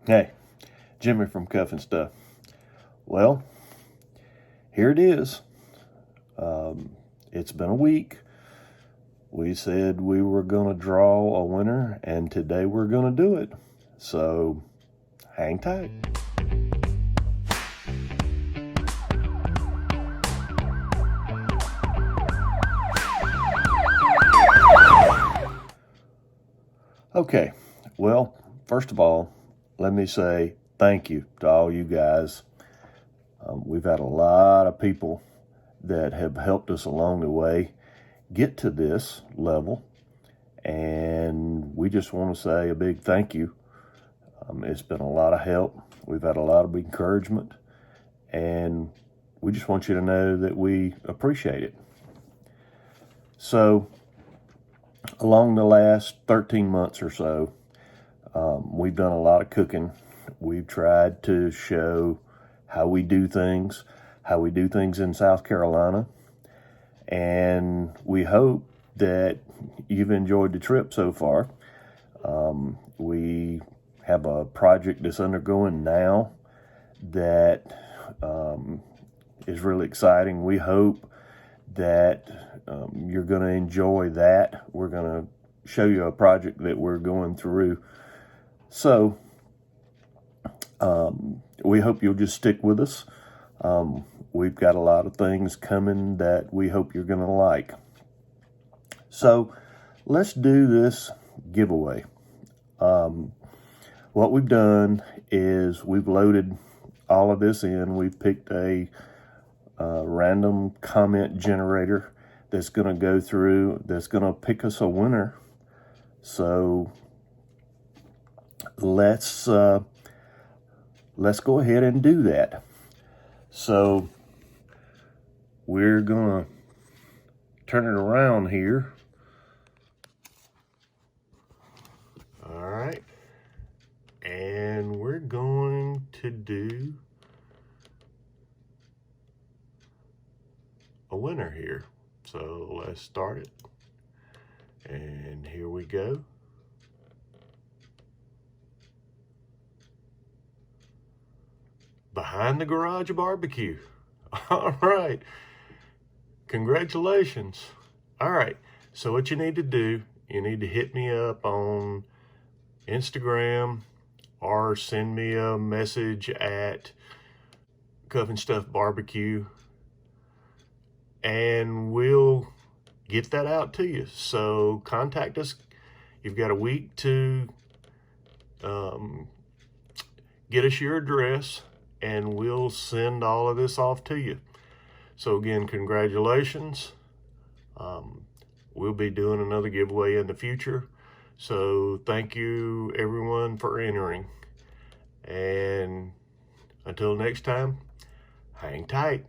Hey, Jimmy from Cuff N Stuff. Well, here it is. It's been a week. We said we were going to draw a winner, and today we're going to do it. So, hang tight. Okay, well, first of all, let me say thank you to all you guys. We've had a lot of people that have helped us along the way get to this level, and we just want to say a big thank you. It's been a lot of help. We've had a lot of encouragement, and we just want you to know that we appreciate it. So, along the last 13 months or so, we've done a lot of cooking. We've tried to show how we do things in South Carolina, and we hope that you've enjoyed the trip so far. We have a project that's undergoing now that is really exciting. We hope that you're going to enjoy that. We're going to show you a project that we're going through. So we hope you'll just stick with us. We've got a lot of things coming that we hope you're going to like. So let's do this giveaway. What we've done is we've loaded all of this in. We've picked a random comment generator that's going to go through, that's going to pick us a winner. So let's go ahead and do that. So we're going to turn it around here. All right. And we're going to do a winner here. So let's start it. And here we go. Behind the Garage Barbecue. All right. Congratulations. All right. So what you need to do, you need to hit me up on Instagram or send me a message at Cuff N Stuff BBQ, and we'll get that out to you. So contact us. You've got a week to get us your address, and we'll send all of this off to you. So again, congratulations. We'll be doing another giveaway in the future. So thank you everyone for entering. And until next time, hang tight.